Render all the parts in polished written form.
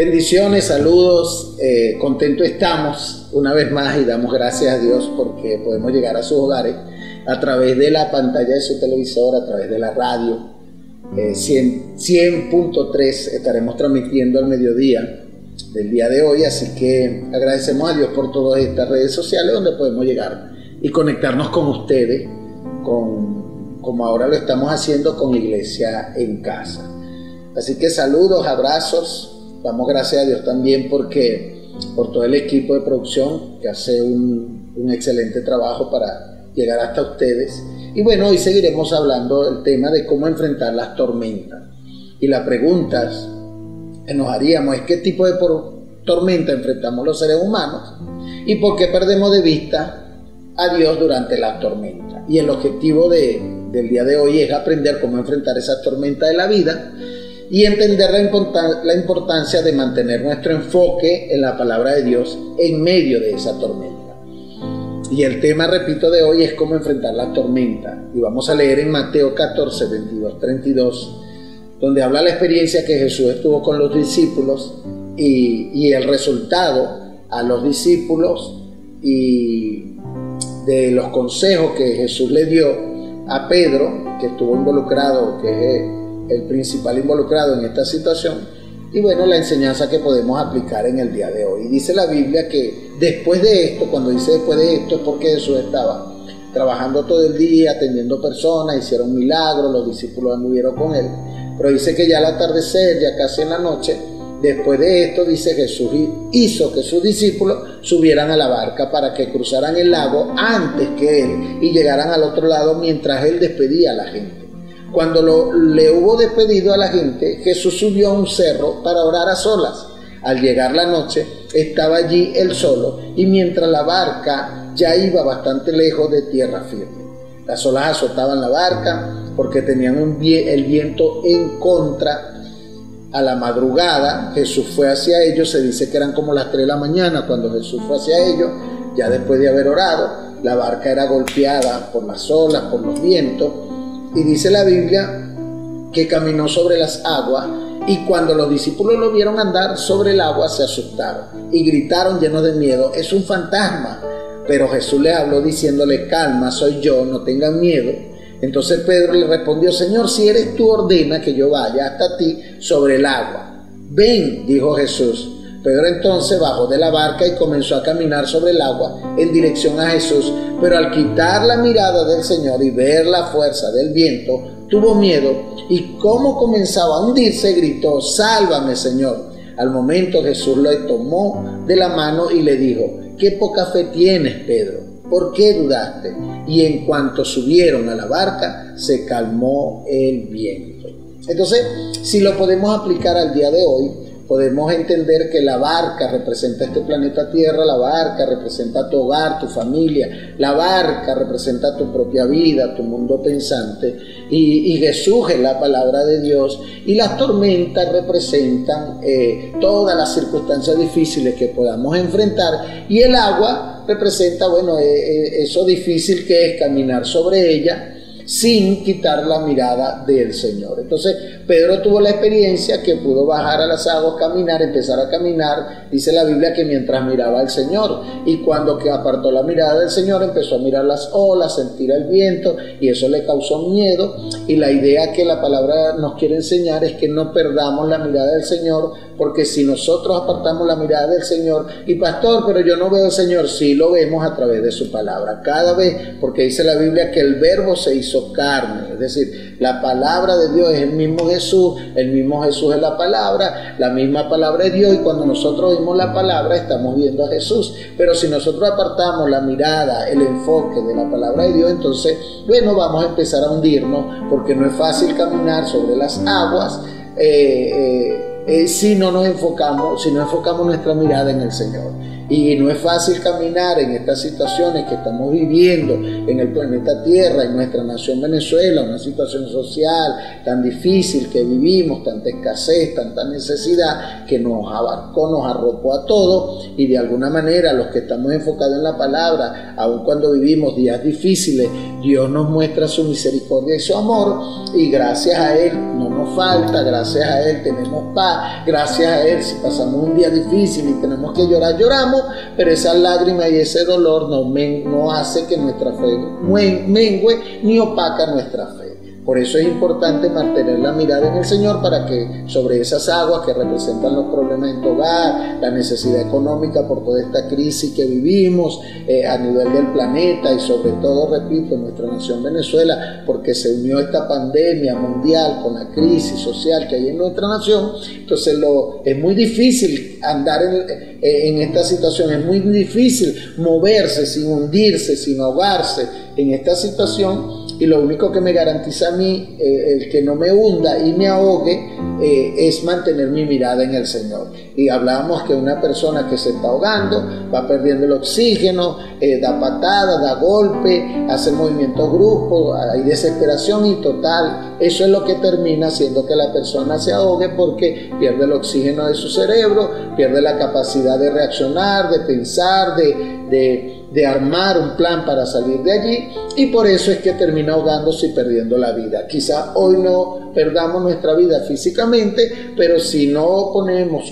Bendiciones, saludos, contentos estamos una vez más y damos gracias a Dios porque podemos llegar a sus hogares a través de la pantalla de su televisor, a través de la radio. 100.3 estaremos transmitiendo al mediodía del día de hoy, así que agradecemos a Dios por todas estas redes sociales donde podemos llegar y conectarnos con ustedes, como ahora lo estamos haciendo con Iglesia en Casa. Así que saludos, abrazos. Damos gracias a Dios también por todo el equipo de producción que hace un excelente trabajo para llegar hasta ustedes. Y bueno, hoy seguiremos hablando del tema de cómo enfrentar las tormentas. Y la pregunta que nos haríamos es qué tipo de tormenta enfrentamos los seres humanos y por qué perdemos de vista a Dios durante las tormentas. Y el objetivo del día de hoy es aprender cómo enfrentar esas tormentas de la vida y entender la importancia de mantener nuestro enfoque en la palabra de Dios en medio de esa tormenta. Y el tema, repito, de hoy es cómo enfrentar la tormenta. Y vamos a leer en Mateo 14, 22, 32, donde habla la experiencia que Jesús estuvo con los discípulos y el resultado a los discípulos y de los consejos que Jesús le dio a Pedro, que estuvo involucrado, que es el principal involucrado en esta situación, y bueno, la enseñanza que podemos aplicar en el día de hoy. Y dice la Biblia que después de esto, cuando dice después de esto, es porque Jesús estaba trabajando todo el día, atendiendo personas, hicieron milagros, los discípulos anduvieron con él, pero dice que ya al atardecer, ya casi en la noche, después de esto, dice, Jesús hizo que sus discípulos subieran a la barca para que cruzaran el lago antes que él y llegaran al otro lado mientras él despedía a la gente. Cuando le hubo despedido a la gente, Jesús subió a un cerro para orar a solas. Al llegar la noche, estaba allí él solo, y mientras la barca ya iba bastante lejos de tierra firme. Las olas azotaban la barca porque tenían el viento en contra. A la madrugada, Jesús fue hacia ellos. Se dice que eran como las 3 de la mañana cuando Jesús fue hacia ellos, ya después de haber orado. La barca era golpeada por las olas, por los vientos. Y dice la Biblia que caminó sobre las aguas, y cuando los discípulos lo vieron andar sobre el agua se asustaron y gritaron llenos de miedo: es un fantasma. Pero Jesús les habló diciéndole: calma, soy yo, no tengan miedo. Entonces Pedro le respondió: Señor, si eres tú, ordena que yo vaya hasta ti sobre el agua. Ven, dijo Jesús. Pedro entonces bajó de la barca y comenzó a caminar sobre el agua en dirección a Jesús, pero al quitar la mirada del Señor y ver la fuerza del viento, tuvo miedo, y como comenzaba a hundirse, gritó: sálvame, Señor. Al momento Jesús le tomó de la mano y le dijo: qué poca fe tienes, Pedro, ¿por qué dudaste? Y en cuanto subieron a la barca, se calmó el viento. Entonces, si lo podemos aplicar al día de hoy, podemos entender que la barca representa este planeta Tierra, la barca representa tu hogar, tu familia, la barca representa tu propia vida, tu mundo pensante, y Jesús es la palabra de Dios, y las tormentas representan todas las circunstancias difíciles que podamos enfrentar, y el agua representa, bueno, eso difícil que es caminar sobre ella sin quitar la mirada del Señor. Entonces Pedro tuvo la experiencia que pudo bajar a las aguas, caminar, empezar a caminar. Dice la Biblia que mientras miraba al Señor, y cuando que apartó la mirada del Señor, empezó a mirar las olas, sentir el viento, y eso le causó miedo. Y la idea que la palabra nos quiere enseñar es que no perdamos la mirada del Señor, porque si nosotros apartamos la mirada del Señor, y pastor, pero yo no veo al Señor, sí lo vemos a través de su palabra, cada vez, porque dice la Biblia que el verbo se hizo carne, es decir, la palabra de Dios es el mismo Jesús es la misma palabra de Dios, y cuando nosotros vemos la palabra estamos viendo a Jesús. Pero si nosotros apartamos la mirada, el enfoque de la palabra de Dios, entonces, bueno, vamos a empezar a hundirnos, porque no es fácil caminar sobre las aguas si no enfocamos nuestra mirada en el Señor. Y no es fácil caminar en estas situaciones que estamos viviendo en el planeta Tierra, en nuestra nación Venezuela, una situación social tan difícil que vivimos, tanta escasez, tanta necesidad que nos abarcó, nos arropó a todos, y de alguna manera los que estamos enfocados en la palabra, aun cuando vivimos días difíciles, Dios nos muestra su misericordia y su amor, y gracias a Él no nos falta, gracias a Él tenemos paz, gracias a Él si pasamos un día difícil y tenemos que llorar, lloramos, pero esa lágrima y ese dolor no hace que nuestra fe mengue ni opaca nuestra fe. Por eso es importante mantener la mirada en el Señor, para que sobre esas aguas que representan los problemas en tu hogar, la necesidad económica por toda esta crisis que vivimos a nivel del planeta, y sobre todo, repito, en nuestra nación Venezuela, porque se unió esta pandemia mundial con la crisis social que hay en nuestra nación. Entonces es muy difícil andar en esta situación, es muy difícil moverse sin hundirse, sin ahogarse en esta situación. Y lo único que me garantiza a mí el que no me hunda y me ahogue es mantener mi mirada en el Señor. Y hablábamos que una persona que se está ahogando va perdiendo el oxígeno, da patadas, da golpe, hace movimientos grupos, hay desesperación, y total, eso es lo que termina haciendo que la persona se ahogue, porque pierde el oxígeno de su cerebro, pierde la capacidad de reaccionar, de pensar, de armar un plan para salir de allí, y por eso es que termina ahogándose y perdiendo la vida. Quizá hoy no perdamos nuestra vida físicamente, pero si no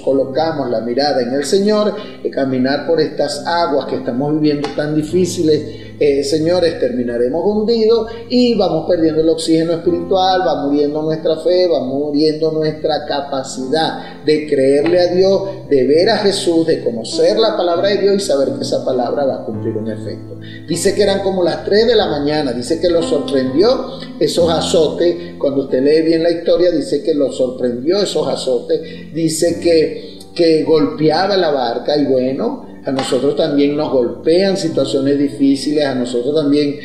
colocamos la mirada en el Señor, caminar por estas aguas que estamos viviendo tan difíciles, señores, terminaremos hundidos y vamos perdiendo el oxígeno espiritual, va muriendo nuestra fe, va muriendo nuestra capacidad de creerle a Dios, de ver a Jesús, de conocer la palabra de Dios y saber que esa palabra va a cumplir un efecto. Dice que eran como las 3 de la mañana, dice que los sorprendió esos azotes. Cuando usted lee bien la historia, dice que los sorprendió esos azotes, dice que golpeaba la barca, y bueno, a nosotros también nos golpean situaciones difíciles, a nosotros también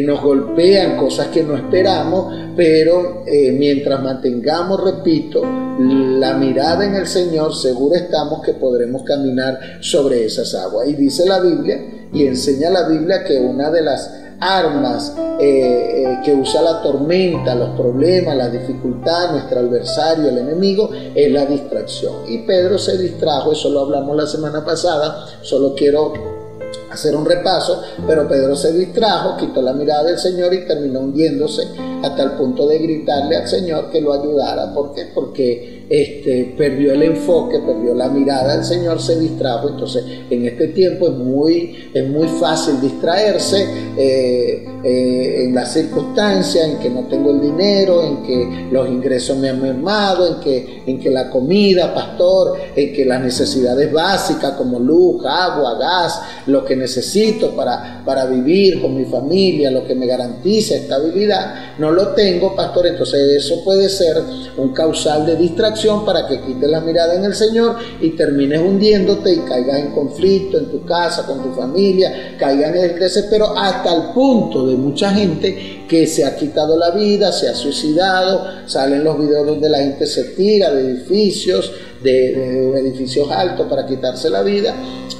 nos golpean cosas que no esperamos, pero mientras mantengamos, repito, la mirada en el Señor, seguro estamos que podremos caminar sobre esas aguas. Y dice la Biblia, y enseña la Biblia, que una de las armas que usa la tormenta, los problemas, la dificultad, nuestro adversario, el enemigo, es la distracción. Y Pedro se distrajo, eso lo hablamos la semana pasada, solo quiero hacer un repaso, pero Pedro se distrajo, quitó la mirada del Señor y terminó hundiéndose, hasta el punto de gritarle al Señor que lo ayudara. ¿Por qué? Porque perdió el enfoque, perdió la mirada del Señor, se distrajo. Entonces en este tiempo es muy fácil distraerse en las circunstancias, en que no tengo el dinero, en que los ingresos me han mermado, en que la comida, pastor, en que las necesidades básicas como luz, agua, gas, lo que necesito para vivir con mi familia, lo que me garantiza estabilidad, no lo tengo, pastor. Entonces eso puede ser un causal de distracción para que quites la mirada en el Señor y termines hundiéndote y caigas en conflicto en tu casa, con tu familia, caigas en el desespero, hasta el punto de mucha gente que se ha quitado la vida, se ha suicidado. Salen los videos donde la gente se tira de edificios, de edificios altos para quitarse la vida,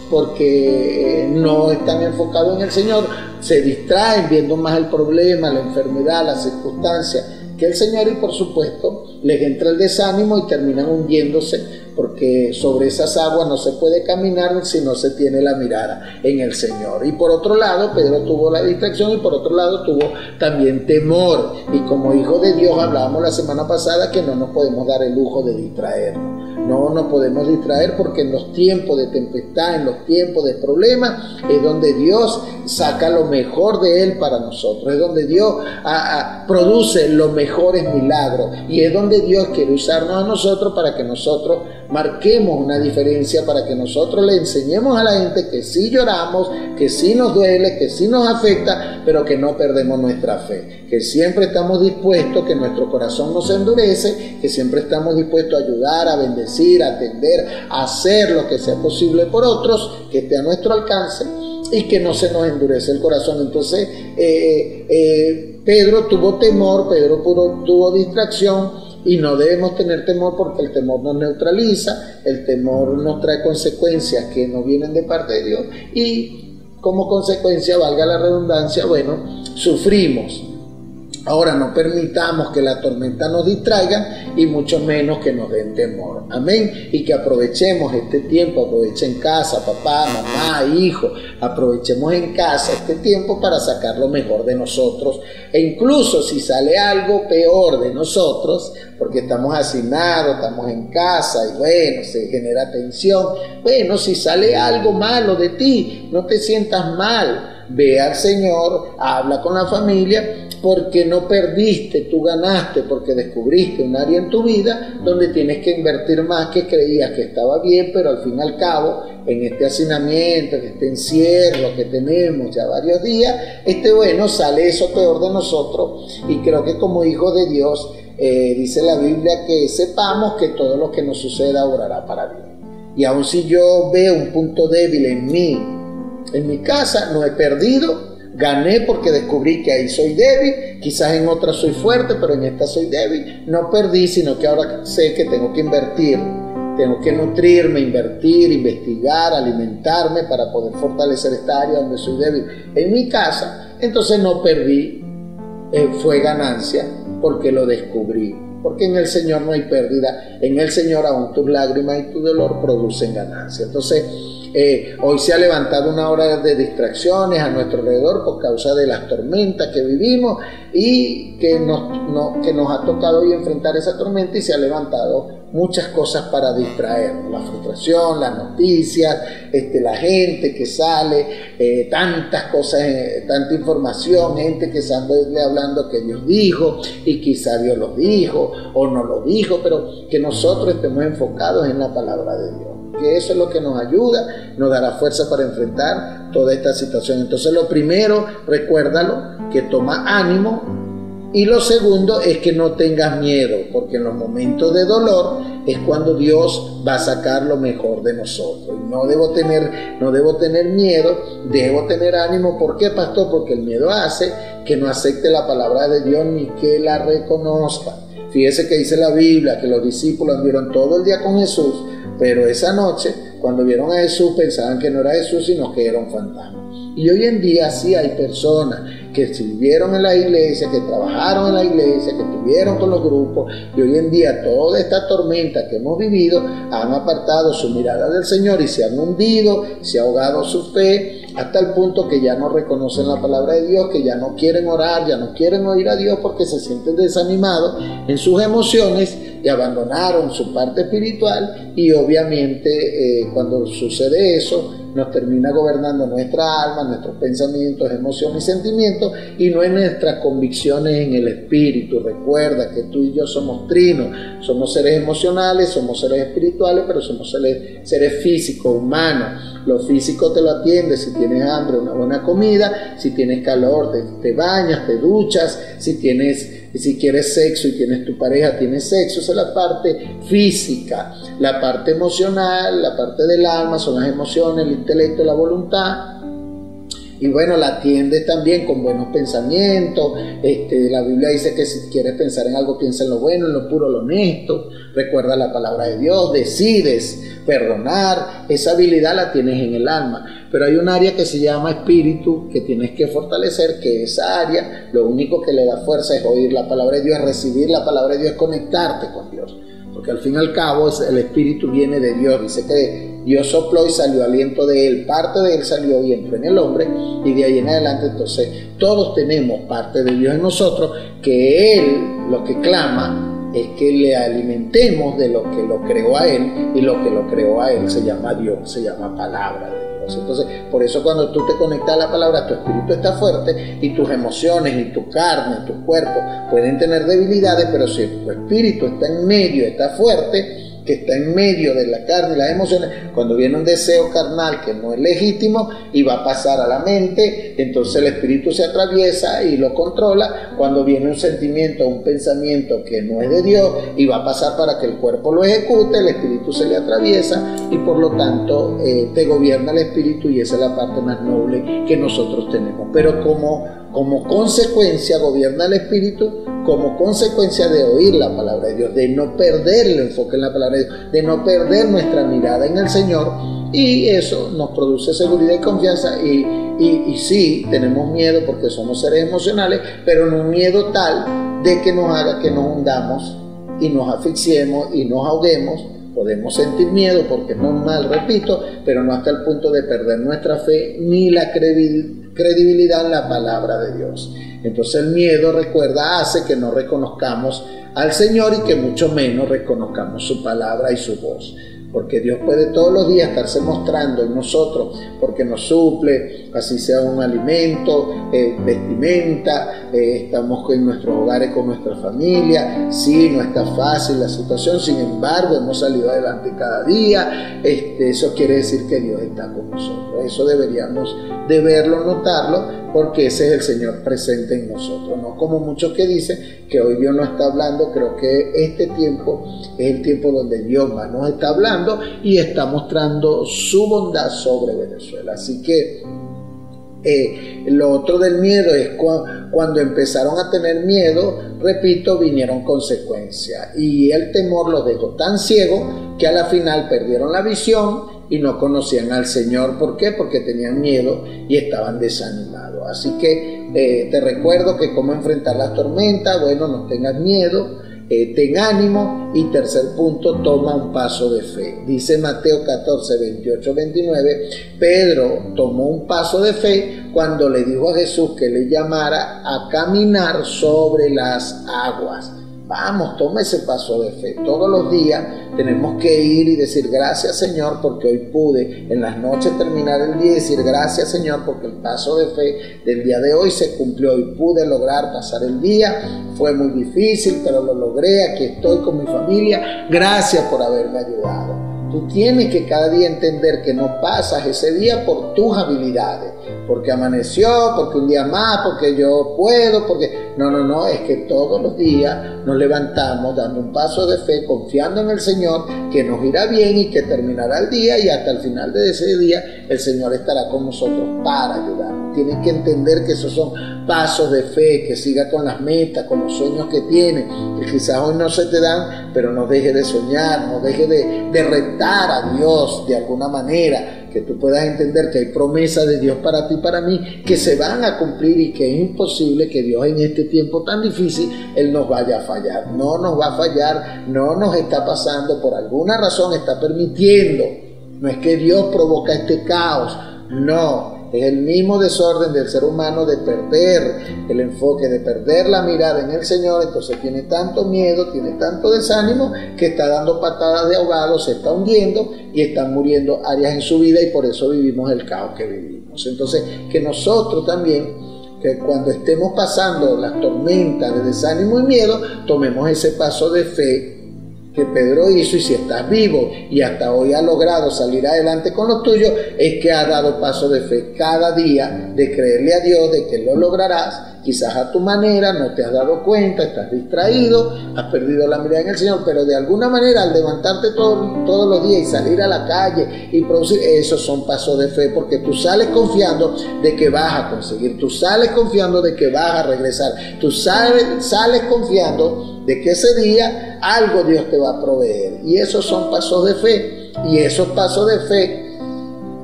porque no están enfocados en el Señor, se distraen viendo más el problema, la enfermedad, las circunstancias que el Señor, y por supuesto les entra el desánimo y terminan hundiéndose, porque sobre esas aguas no se puede caminar si no se tiene la mirada en el Señor. Y por otro lado, Pedro tuvo la distracción, y por otro lado tuvo también temor, y como hijo de Dios hablábamos la semana pasada que no nos podemos dar el lujo de distraernos. No nos podemos distraer, porque en los tiempos de tempestad, en los tiempos de problemas, es donde Dios saca lo mejor de Él para nosotros, es donde Dios produce los mejores milagros, y es donde Dios quiere usarnos a nosotros para que nosotros marquemos una diferencia, para que nosotros le enseñemos a la gente que sí lloramos, que sí nos duele, que sí nos afecta, pero que no perdemos nuestra fe, que siempre estamos dispuestos, que nuestro corazón no se endurece, que siempre estamos dispuestos a ayudar, a bendecir, a atender, a hacer lo que sea posible por otros, que esté a nuestro alcance, y que no se nos endurece el corazón. Entonces Pedro tuvo temor, Pedro tuvo distracción, y no debemos tener temor, porque el temor nos neutraliza, el temor nos trae consecuencias que no vienen de parte de Dios, y como consecuencia, valga la redundancia, bueno, sufrimos. Ahora no permitamos que la tormenta nos distraiga y mucho menos que nos den temor. Amén. Y que aprovechemos este tiempo, aprovechen en casa, papá, mamá, hijo, aprovechemos en casa este tiempo para sacar lo mejor de nosotros. E incluso si sale algo peor de nosotros, porque estamos hacinados, estamos en casa y bueno, se genera tensión. Bueno, si sale algo malo de ti, no te sientas mal. Ve al Señor, habla con la familia, porque no perdiste, tú ganaste, porque descubriste un área en tu vida donde tienes que invertir más, que creías que estaba bien, pero al fin y al cabo, en este hacinamiento, en este encierro que tenemos ya varios días, bueno, sale eso peor de nosotros. Y creo que como hijos de Dios, dice la Biblia que sepamos que todo lo que nos suceda obrará para bien. Y aun si yo veo un punto débil en mi casa, no he perdido. Gané porque descubrí que ahí soy débil, quizás en otra soy fuerte, pero en esta soy débil. No perdí, sino que ahora sé que tengo que invertir, tengo que nutrirme, invertir, investigar, alimentarme para poder fortalecer esta área donde soy débil en mi casa. Entonces no perdí, fue ganancia porque lo descubrí. Porque en el Señor no hay pérdida, en el Señor aún tus lágrimas y tu dolor producen ganancia. Entonces, hoy se ha levantado una hora de distracciones a nuestro alrededor por causa de las tormentas que vivimos y que nos ha tocado hoy enfrentar esa tormenta, y se ha levantado muchas cosas para distraernos, la frustración, las noticias, la gente que sale, tantas cosas, tanta información, gente que sale hablando que Dios dijo y quizá Dios lo dijo o no lo dijo, pero que nosotros estemos enfocados en la palabra de Dios, que eso es lo que nos ayuda, nos dará fuerza para enfrentar toda esta situación. Entonces lo primero, recuérdalo, que toma ánimo. Y lo segundo es que no tengas miedo, porque en los momentos de dolor es cuando Dios va a sacar lo mejor de nosotros. Y no debo tener miedo, debo tener ánimo. ¿Por qué, pastor? Porque el miedo hace que no acepte la palabra de Dios ni que la reconozca. Fíjese que dice la Biblia que los discípulos anduvieron todo el día con Jesús, pero esa noche, cuando vieron a Jesús, pensaban que no era Jesús, sino que era un fantasma. Y hoy en día sí hay personas que sirvieron en la iglesia, que trabajaron en la iglesia, que estuvieron con los grupos, y hoy en día toda esta tormenta que hemos vivido han apartado su mirada del Señor y se han hundido, se ha ahogado su fe, hasta el punto que ya no reconocen la palabra de Dios, que ya no quieren orar, ya no quieren oír a Dios porque se sienten desanimados en sus emociones y abandonaron su parte espiritual. Y obviamente cuando sucede eso, nos termina gobernando nuestra alma, nuestros pensamientos, emociones y sentimientos, y no en nuestras convicciones en el espíritu. Recuerda que tú y yo somos trinos, somos seres emocionales, somos seres espirituales, pero somos seres físicos, humanos. Lo físico te lo atiende, si tienes hambre, una buena comida, si tienes calor, te bañas, te duchas, si quieres sexo y tienes tu pareja, tienes sexo. Esa es la parte física. La parte emocional, la parte del alma, son las emociones, el intelecto, la voluntad. Y bueno, la atiendes también con buenos pensamientos. La Biblia dice que si quieres pensar en algo, piensa en lo bueno, en lo puro, lo honesto. Recuerda la palabra de Dios, decides perdonar. Esa habilidad la tienes en el alma. Pero hay un área que se llama espíritu, que tienes que fortalecer, que esa área, lo único que le da fuerza es oír la palabra de Dios, es recibir la palabra de Dios, es conectarte con Dios. Porque al fin y al cabo el espíritu viene de Dios. Dice que Dios sopló y salió aliento de él, parte de él salió y entró en el hombre, y de ahí en adelante entonces todos tenemos parte de Dios en nosotros, que él lo que clama es que le alimentemos de lo que lo creó a él, y lo que lo creó a él se llama Dios, se llama palabra de Dios. Entonces, por eso cuando tú te conectas a la palabra, tu espíritu está fuerte y tus emociones y tu carne, tu cuerpo pueden tener debilidades, pero si tu espíritu está en medio, está fuerte, que está en medio de la carne y las emociones, cuando viene un deseo carnal que no es legítimo y va a pasar a la mente, entonces el espíritu se atraviesa y lo controla. Cuando viene un sentimiento, un pensamiento que no es de Dios y va a pasar para que el cuerpo lo ejecute, el espíritu se le atraviesa y por lo tanto te gobierna el espíritu, y esa es la parte más noble que nosotros tenemos. Pero como consecuencia gobierna el espíritu, como consecuencia de oír la palabra de Dios, de no perder el enfoque en la palabra de Dios, de no perder nuestra mirada en el Señor, y eso nos produce seguridad y confianza, y Y sí, tenemos miedo porque somos seres emocionales, pero no un miedo tal de que nos haga que nos hundamos y nos asfixiemos y nos ahoguemos. Podemos sentir miedo porque es normal, repito, pero no hasta el punto de perder nuestra fe ni la credibilidad en la palabra de Dios. Entonces el miedo, recuerda, hace que no reconozcamos al Señor y que mucho menos reconozcamos su palabra y su voz. Porque Dios puede todos los días estarse mostrando en nosotros, porque nos suple, así sea un alimento, vestimenta, estamos en nuestros hogares con nuestra familia. Sí, no está fácil la situación, sin embargo hemos salido adelante cada día. Eso quiere decir que Dios está con nosotros. Eso deberíamos de verlo, notarlo, porque ese es el Señor presente en nosotros, no como muchos que dicen que hoy Dios no está hablando. Creo que este tiempo es el tiempo donde Dios más nos está hablando y está mostrando su bondad sobre Venezuela. Así que lo otro del miedo es cuando empezaron a tener miedo, repito, vinieron consecuencias, y el temor los dejó tan ciegos que a la final perdieron la visión y no conocían al Señor. ¿Por qué? Porque tenían miedo y estaban desanimados. Así que te recuerdo que cómo enfrentar las tormentas. Bueno, no tengas miedo, ten ánimo. Y tercer punto, toma un paso de fe. Dice Mateo 14, 28, 29, Pedro tomó un paso de fe cuando le dijo a Jesús que le llamara a caminar sobre las aguas. Vamos, toma ese paso de fe. Todos los días tenemos que ir y decir gracias, Señor, porque hoy pude en las noches terminar el día y decir gracias, Señor, porque el paso de fe del día de hoy se cumplió y pude lograr pasar el día. Fue muy difícil, pero lo logré. Aquí estoy con mi familia. Gracias por haberme ayudado. Tú tienes que cada día entender que no pasas ese día por tus habilidades, porque amaneció, porque un día más, porque yo puedo, porque... No, es que todos los días nos levantamos dando un paso de fe, confiando en el Señor, que nos irá bien y que terminará el día, y hasta el final de ese día el Señor estará con nosotros para ayudarnos. Tienes que entender que esos son pasos de fe, que siga con las metas, con los sueños que tienes, que quizás hoy no se te dan, pero no dejes de soñar, no dejes de retar a Dios de alguna manera, que tú puedas entender que hay promesas de Dios para ti y para mí que se van a cumplir, y que es imposible que Dios en este tiempo tan difícil Él nos vaya a fallar. No nos va a fallar, no nos está pasando, por alguna razón está permitiendo. No es que Dios provoca este caos, no. Es el mismo desorden del ser humano de perder el enfoque, de perder la mirada en el Señor. Entonces tiene tanto miedo, tiene tanto desánimo, que está dando patadas de ahogado, se está hundiendo y están muriendo áreas en su vida, y por eso vivimos el caos que vivimos. Entonces, que nosotros también, que cuando estemos pasando las tormentas de desánimo y miedo, tomemos ese paso de fe que Pedro hizo. Y si estás vivo y hasta hoy has logrado salir adelante con los tuyos, es que has dado paso de fe cada día, de creerle a Dios de que lo lograrás. Quizás a tu manera, no te has dado cuenta, estás distraído, has perdido la mirada en el Señor, pero de alguna manera al levantarte todos los días y salir a la calle y producir, esos son pasos de fe, porque tú sales confiando de que vas a conseguir, tú sales confiando de que vas a regresar, tú sales confiando de que ese día algo Dios te va a proveer, y esos son pasos de fe. Y esos pasos de fe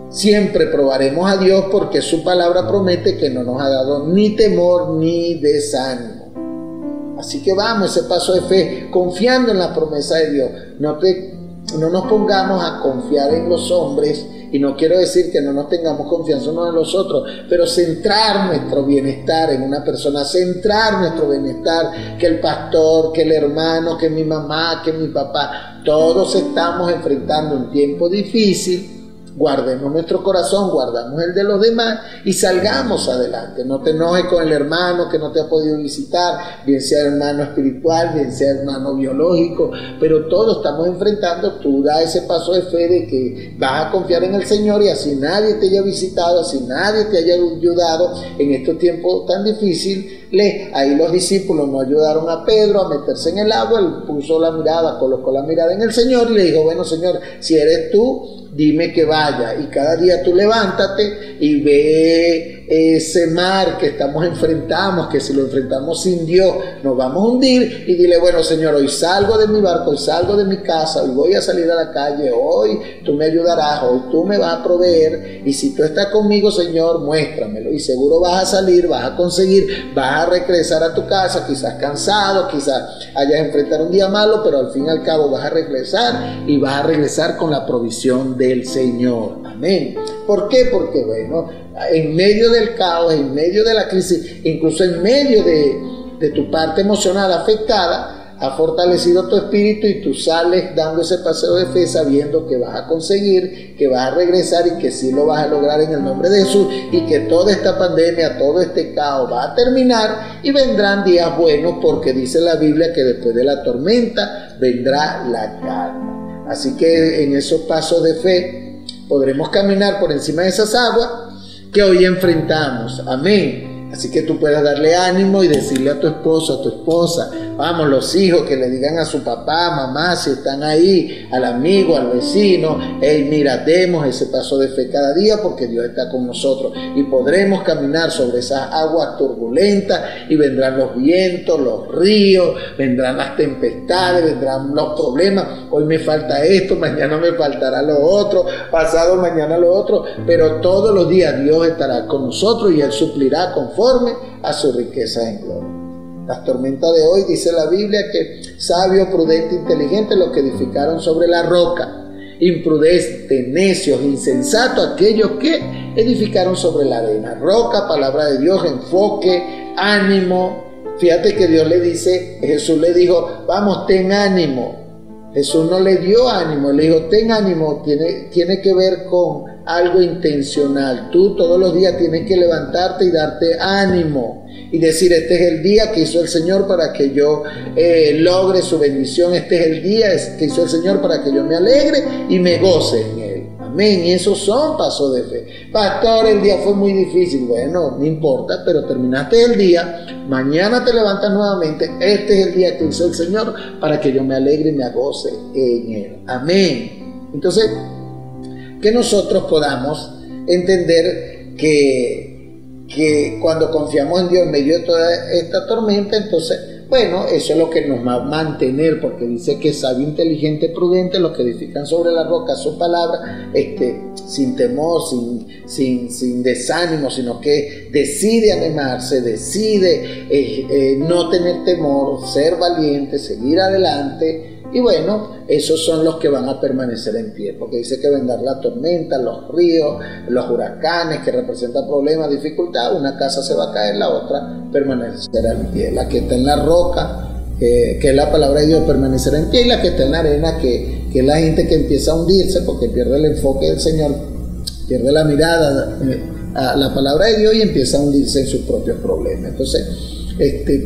siempre probaremos a Dios, porque su palabra promete que no nos ha dado ni temor ni desánimo. Así que vamos, ese paso de fe, confiando en la promesa de Dios. No nos pongamos a confiar en los hombres, y no quiero decir que no nos tengamos confianza unos en los otros, pero centrar nuestro bienestar en una persona, centrar nuestro bienestar, que el pastor, que el hermano, que mi mamá, que mi papá, todos estamos enfrentando un tiempo difícil. Guardemos nuestro corazón, guardamos el de los demás y salgamos adelante. No te enojes con el hermano que no te ha podido visitar, bien sea hermano espiritual, bien sea hermano biológico, pero todos estamos enfrentando. Tú da ese paso de fe de que vas a confiar en el Señor, y así nadie te haya visitado, así nadie te haya ayudado en estos tiempos tan difíciles. Ahí los discípulos no ayudaron a Pedro a meterse en el agua. Él puso la mirada, colocó la mirada en el Señor y le dijo: bueno, Señor, si eres tú, dime que vaya. Y cada día tú levántate y ve ese mar que enfrentamos, que si lo enfrentamos sin Dios nos vamos a hundir, y dile, bueno Señor, hoy salgo de mi barco, hoy salgo de mi casa, hoy voy a salir a la calle, hoy tú me ayudarás, hoy tú me vas a proveer, y si tú estás conmigo, Señor, muéstramelo, y seguro vas a salir, vas a conseguir, vas a regresar a tu casa, quizás cansado, quizás hayas enfrentado un día malo, pero al fin y al cabo vas a regresar, y vas a regresar con la provisión del Señor. Amén. ¿Por qué? Porque bueno, en medio del caos, en medio de la crisis, incluso en medio de tu parte emocional afectada, ha fortalecido tu espíritu y tú sales dando ese paseo de fe sabiendo que vas a conseguir, que vas a regresar y que sí lo vas a lograr en el nombre de Jesús, y que toda esta pandemia, todo este caos va a terminar y vendrán días buenos, porque dice la Biblia que después de la tormenta vendrá la calma. Así que en esos pasos de fe podremos caminar por encima de esas aguas que hoy enfrentamos. Amén. Así que tú puedes darle ánimo y decirle a tu esposo, a tu esposa, vamos, los hijos, que le digan a su papá, mamá, si están ahí, al amigo, al vecino, hey, mira, demos ese paso de fe cada día, porque Dios está con nosotros y podremos caminar sobre esas aguas turbulentas, y vendrán los vientos, los ríos, vendrán las tempestades, vendrán los problemas. Hoy me falta esto, mañana me faltará lo otro, pasado mañana lo otro, pero todos los días Dios estará con nosotros y Él suplirá conforme a su riqueza en gloria. Las tormentas de hoy, dice la Biblia, que sabio, prudente, inteligente los que edificaron sobre la roca, imprudente, necios, insensatos aquellos que edificaron sobre la arena. Roca, palabra de Dios, enfoque, ánimo. Fíjate que Dios le dice, Jesús le dijo, vamos, ten ánimo. Jesús no le dio ánimo, le dijo, ten ánimo. Tiene que ver con algo intencional. Tú todos los días tienes que levantarte y darte ánimo y decir, este es el día que hizo el Señor para que yo logre su bendición. Este es el día que hizo el Señor para que yo me alegre y me goce en Él. Amén. Y esos son pasos de fe. Pastor, el día fue muy difícil. Bueno, no importa, pero terminaste el día. Mañana te levantas nuevamente. Este es el día que hizo el Señor para que yo me alegre y me goce en Él. Amén. Entonces, que nosotros podamos entender que cuando confiamos en Dios en medio de toda esta tormenta, entonces, bueno, eso es lo que nos va a mantener, porque dice que sabio, inteligente, prudente, los que edifican sobre la roca su palabra, sin temor, sin desánimo, sino que decide animarse, decide no tener temor, ser valiente, seguir adelante. Y bueno, esos son los que van a permanecer en pie, porque dice que vendrá la tormenta, los ríos, los huracanes, que representan problemas, dificultad. Una casa se va a caer, la otra permanecerá en pie. La que está en la roca, que es la palabra de Dios, permanecerá en pie, y la que está en la arena, que es la gente que empieza a hundirse porque pierde el enfoque del Señor, pierde la mirada a la palabra de Dios y empieza a hundirse en sus propios problemas. Entonces,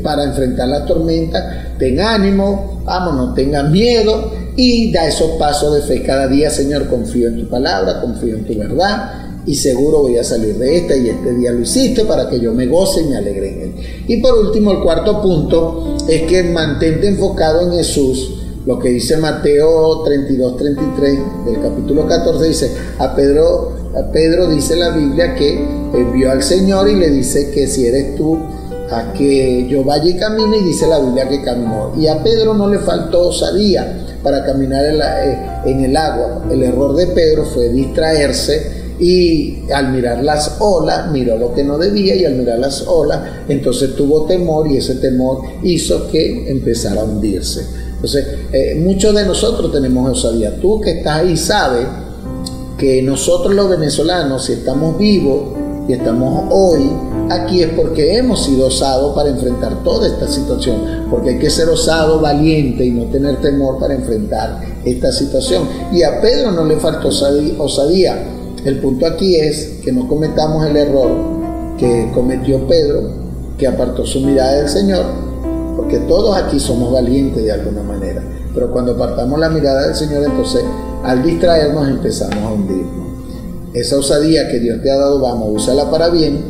para enfrentar la tormenta, ten ánimo, vamos, no tengas miedo, y da esos pasos de fe cada día. Señor, confío en tu palabra, confío en tu verdad, y seguro voy a salir de esta, y este día lo hiciste para que yo me goce y me alegre en Él. Y por último, el cuarto punto es que mantente enfocado en Jesús. Lo que dice Mateo 32-33 del capítulo 14, dice, a Pedro dice la Biblia que envió al Señor y le dice que si eres tú, a que yo vaya y camine, y dice la Biblia que caminó. Y a Pedro no le faltó osadía para caminar en el agua. El error de Pedro fue distraerse, y al mirar las olas, miró lo que no debía, y al mirar las olas, entonces tuvo temor, y ese temor hizo que empezara a hundirse. Entonces, muchos de nosotros tenemos osadía. Tú que estás ahí sabes que nosotros los venezolanos, si estamos vivos y estamos hoy aquí, es porque hemos sido osados para enfrentar toda esta situación, porque hay que ser osado, valiente y no tener temor para enfrentar esta situación. Y a Pedro no le faltó osadía. El punto aquí es que no cometamos el error que cometió Pedro, que apartó su mirada del Señor, porque todos aquí somos valientes de alguna manera, pero cuando apartamos la mirada del Señor, entonces al distraernos empezamos a hundirnos. Esa osadía que Dios te ha dado, vamos, úsala para bien,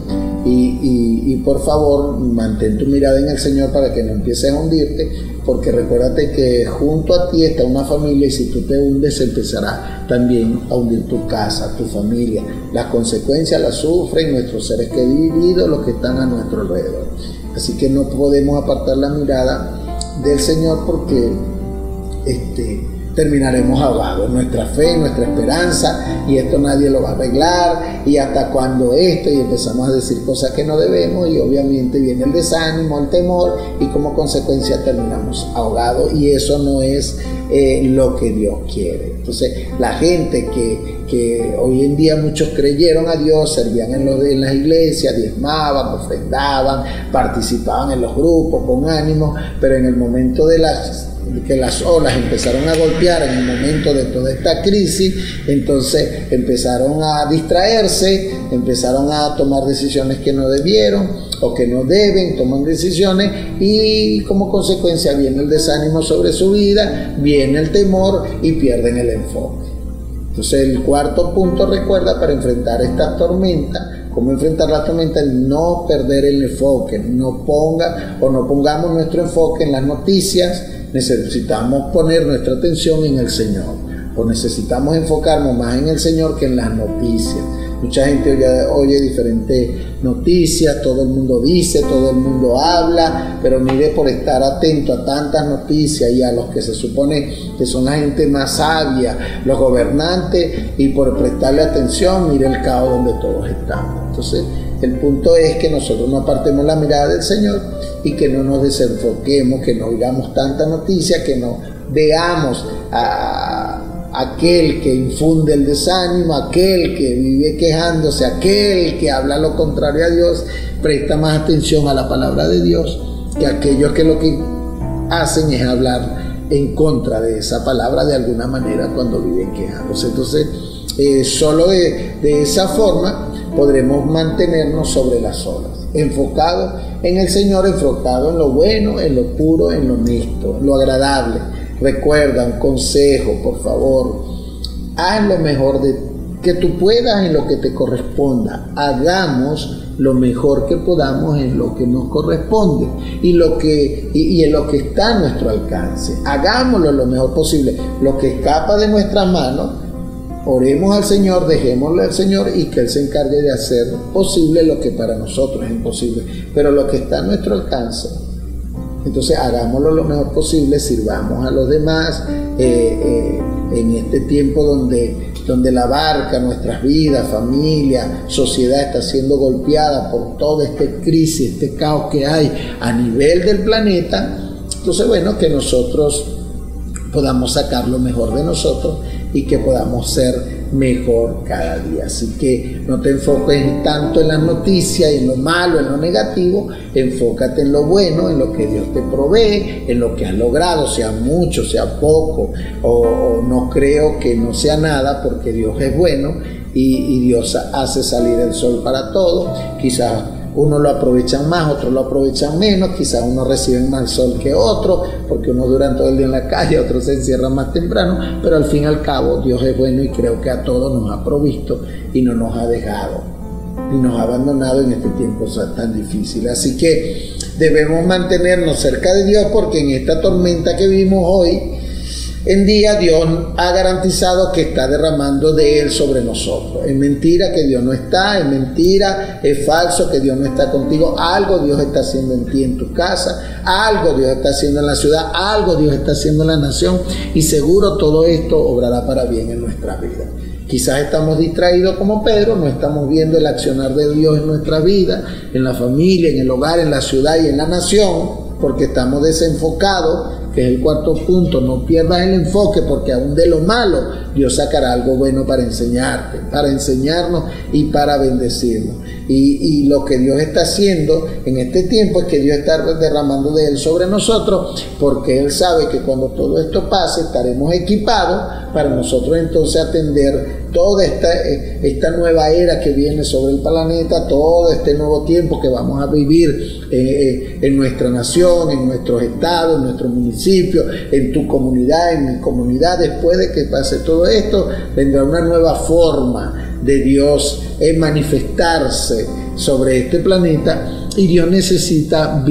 y por favor mantén tu mirada en el Señor para que no empieces a hundirte, porque recuérdate que junto a ti está una familia y si tú te hundes empezará también a hundir tu casa, tu familia. Las consecuencias las sufren nuestros seres queridos, los que están a nuestro alrededor. Así que no podemos apartar la mirada del Señor porque terminaremos ahogados, nuestra fe, nuestra esperanza, y esto nadie lo va a arreglar, y hasta cuando y empezamos a decir cosas que no debemos, y obviamente viene el desánimo, el temor, y como consecuencia terminamos ahogados, y eso no es lo que Dios quiere. Entonces, la gente que hoy en día muchos creyeron a Dios, servían en las iglesias, diezmaban, ofrendaban, participaban en los grupos con ánimo, pero en el momento de que las olas empezaron a golpear, en el momento de toda esta crisis, entonces empezaron a distraerse, empezaron a tomar decisiones que no debieron o que no deben, toman decisiones y como consecuencia viene el desánimo sobre su vida, viene el temor y pierden el enfoque. Entonces el cuarto punto, recuerda, para enfrentar esta tormenta, cómo enfrentar la tormenta, es no perder el enfoque, no pongamos nuestro enfoque en las noticias. Necesitamos poner nuestra atención en el Señor, o necesitamos enfocarnos más en el Señor que en las noticias. Mucha gente oye diferentes noticias, todo el mundo dice, todo el mundo habla, pero mire, por estar atento a tantas noticias y a los que se supone que son la gente más sabia, los gobernantes, y por prestarle atención, mire el caos donde todos estamos. Entonces, el punto es que nosotros no apartemos la mirada del Señor y que no nos desenfoquemos, que no oigamos tanta noticia, que no veamos a aquel que infunde el desánimo, aquel que vive quejándose, aquel que habla lo contrario a Dios. Presta más atención a la palabra de Dios que aquellos que lo que hacen es hablar en contra de esa palabra de alguna manera cuando viven quejándose. Entonces, solo de esa forma podremos mantenernos sobre las olas, enfocados en el Señor, enfocados en lo bueno, en lo puro, en lo honesto, en lo agradable. Recuerda un consejo, por favor: haz lo mejor que tú puedas en lo que te corresponda. Hagamos lo mejor que podamos en lo que nos corresponde y en lo que está a nuestro alcance. Hagámoslo lo mejor posible. Lo que escapa de nuestras manos, oremos al Señor, dejémoslo al Señor y que Él se encargue de hacer posible lo que para nosotros es imposible. Pero lo que está a nuestro alcance, entonces hagámoslo lo mejor posible, sirvamos a los demás en este tiempo donde la barca, nuestras vidas, familia, sociedad está siendo golpeada por toda esta crisis, este caos que hay a nivel del planeta. Entonces, bueno, que nosotros podamos sacar lo mejor de nosotros y que podamos ser mejor cada día. Así que no te enfoques tanto en las noticias y en lo malo, en lo negativo. Enfócate en lo bueno, en lo que Dios te provee, en lo que has logrado, sea mucho, sea poco, o no creo que no sea nada, porque Dios es bueno y Dios hace salir el sol para todos. Quizás uno lo aprovechan más, otros lo aprovechan menos, quizás uno recibe más sol que otro, porque uno dura todo el día en la calle, otros se encierran más temprano, pero al fin y al cabo Dios es bueno y creo que a todos nos ha provisto y no nos ha dejado, ni nos ha abandonado en este tiempo tan difícil. Así que debemos mantenernos cerca de Dios, porque en esta tormenta que vimos hoy en día, Dios ha garantizado que está derramando de Él sobre nosotros. Es mentira que Dios no está, es mentira, es falso que Dios no está contigo. Algo Dios está haciendo en ti, en tu casa, algo Dios está haciendo en la ciudad, algo Dios está haciendo en la nación, y seguro todo esto obrará para bien en nuestra vida. Quizás estamos distraídos como Pedro, no estamos viendo el accionar de Dios en nuestra vida, en la familia, en el hogar, en la ciudad y en la nación, porque estamos desenfocados, que es el cuarto punto. No pierdas el enfoque, porque aún de lo malo Dios sacará algo bueno para enseñarte, para enseñarnos y para bendecirnos. Y lo que Dios está haciendo en este tiempo es que Dios está derramando de Él sobre nosotros, porque Él sabe que cuando todo esto pase estaremos equipados para nosotros entonces atender toda esta nueva era que viene sobre el planeta, todo este nuevo tiempo que vamos a vivir en nuestra nación, en nuestros estados, en nuestros municipios, en tu comunidad, en mi comunidad. Después de que pase todo esto, vendrá una nueva forma de Dios manifestarse sobre este planeta, y Dios necesita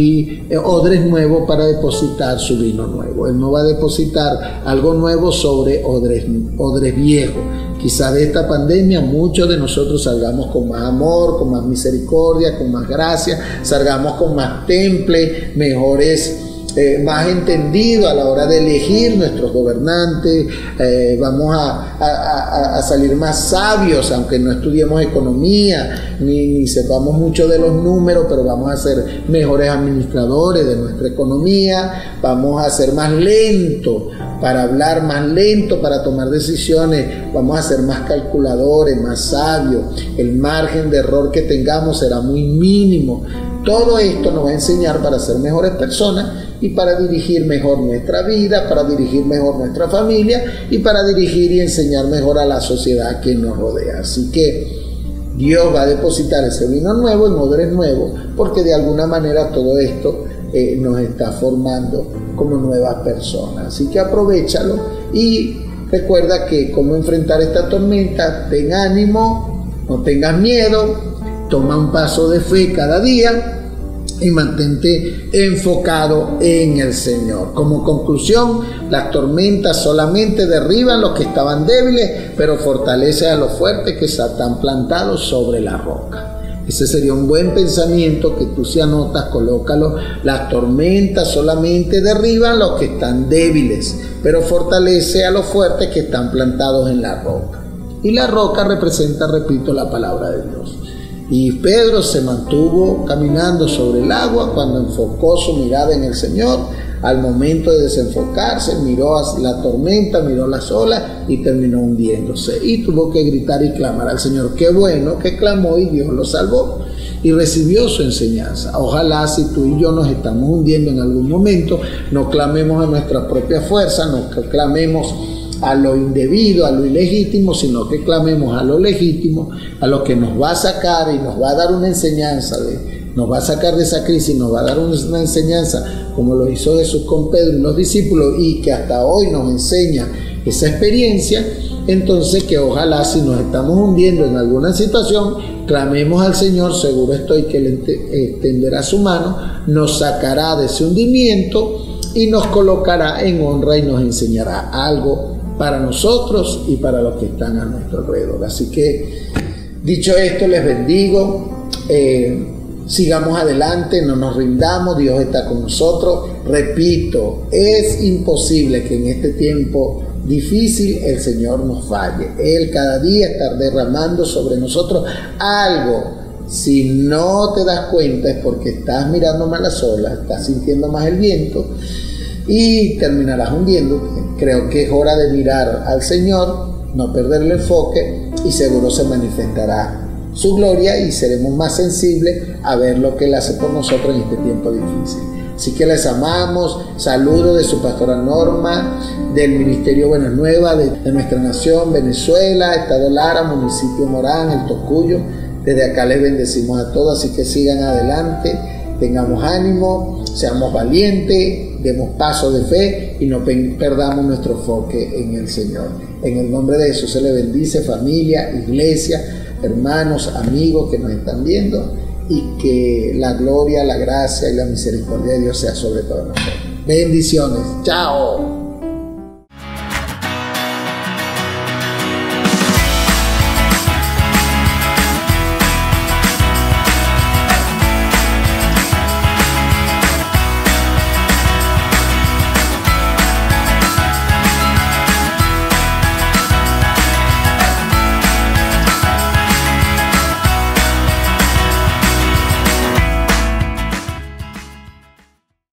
odres nuevos para depositar su vino nuevo. Él no va a depositar algo nuevo sobre odres viejos. Quizá de esta pandemia muchos de nosotros salgamos con más amor, con más misericordia, con más gracia, salgamos con más temple, mejores, más entendido a la hora de elegir nuestros gobernantes. Vamos a salir más sabios, aunque no estudiemos economía ni sepamos mucho de los números, pero vamos a ser mejores administradores de nuestra economía. Vamos a ser más lentos para hablar, más lentos para tomar decisiones. Vamos a ser más calculadores, más sabios. El margen de error que tengamos será muy mínimo. Todo esto nos va a enseñar para ser mejores personas y para dirigir mejor nuestra vida, para dirigir mejor nuestra familia y para dirigir y enseñar mejor a la sociedad que nos rodea. Así que Dios va a depositar ese vino nuevo en odres nuevos, porque de alguna manera todo esto nos está formando como nuevas personas. Así que aprovéchalo y recuerda que cómo enfrentar esta tormenta. Ten ánimo, no tengas miedo. Toma un paso de fe cada día y mantente enfocado en el Señor. Como conclusión, las tormentas solamente derriban los que estaban débiles, pero fortalece a los fuertes que están plantados sobre la roca. Ese sería un buen pensamiento que tú, si anotas, colócalo. Las tormentas solamente derriban los que están débiles, pero fortalece a los fuertes que están plantados en la roca. Y la roca representa, repito, la palabra de Dios. Y Pedro se mantuvo caminando sobre el agua cuando enfocó su mirada en el Señor. Al momento de desenfocarse, miró a la tormenta, miró las olas y terminó hundiéndose. Y tuvo que gritar y clamar al Señor. Qué bueno que clamó y Dios lo salvó y recibió su enseñanza. Ojalá, si tú y yo nos estamos hundiendo en algún momento, no clamemos a nuestra propia fuerza, no clamemos a lo indebido, a lo ilegítimo, sino que clamemos a lo legítimo, a lo que nos va a sacar y nos va a dar una enseñanza, nos va a sacar de esa crisis, nos va a dar una enseñanza, como lo hizo Jesús con Pedro y los discípulos, y que hasta hoy nos enseña esa experiencia. Entonces, que ojalá, si nos estamos hundiendo en alguna situación, clamemos al Señor. Seguro estoy que Él extenderá su mano, nos sacará de ese hundimiento y nos colocará en honra y nos enseñará algo para nosotros y para los que están a nuestro alrededor. Así que, dicho esto, les bendigo. Sigamos adelante, no nos rindamos, Dios está con nosotros. Repito, es imposible que en este tiempo difícil el Señor nos falle. Él cada día está derramando sobre nosotros algo. Si no te das cuenta es porque estás mirando más las olas, estás sintiendo más el viento y terminarás hundiéndote. Creo que es hora de mirar al Señor, no perder el enfoque, y seguro se manifestará su gloria y seremos más sensibles a ver lo que Él hace por nosotros en este tiempo difícil. Así que les amamos. Saludo de su pastora Norma, del Ministerio Buenas Nuevas de nuestra nación, Venezuela, Estado Lara, municipio Morán, el Tocuyo. Desde acá les bendecimos a todos, así que sigan adelante, tengamos ánimo, seamos valientes, demos paso de fe y no perdamos nuestro enfoque en el Señor. En el nombre de Jesús se le bendice, familia, iglesia, hermanos, amigos que nos están viendo, y que la gloria, la gracia y la misericordia de Dios sea sobre todos nosotros. Bendiciones. Chao.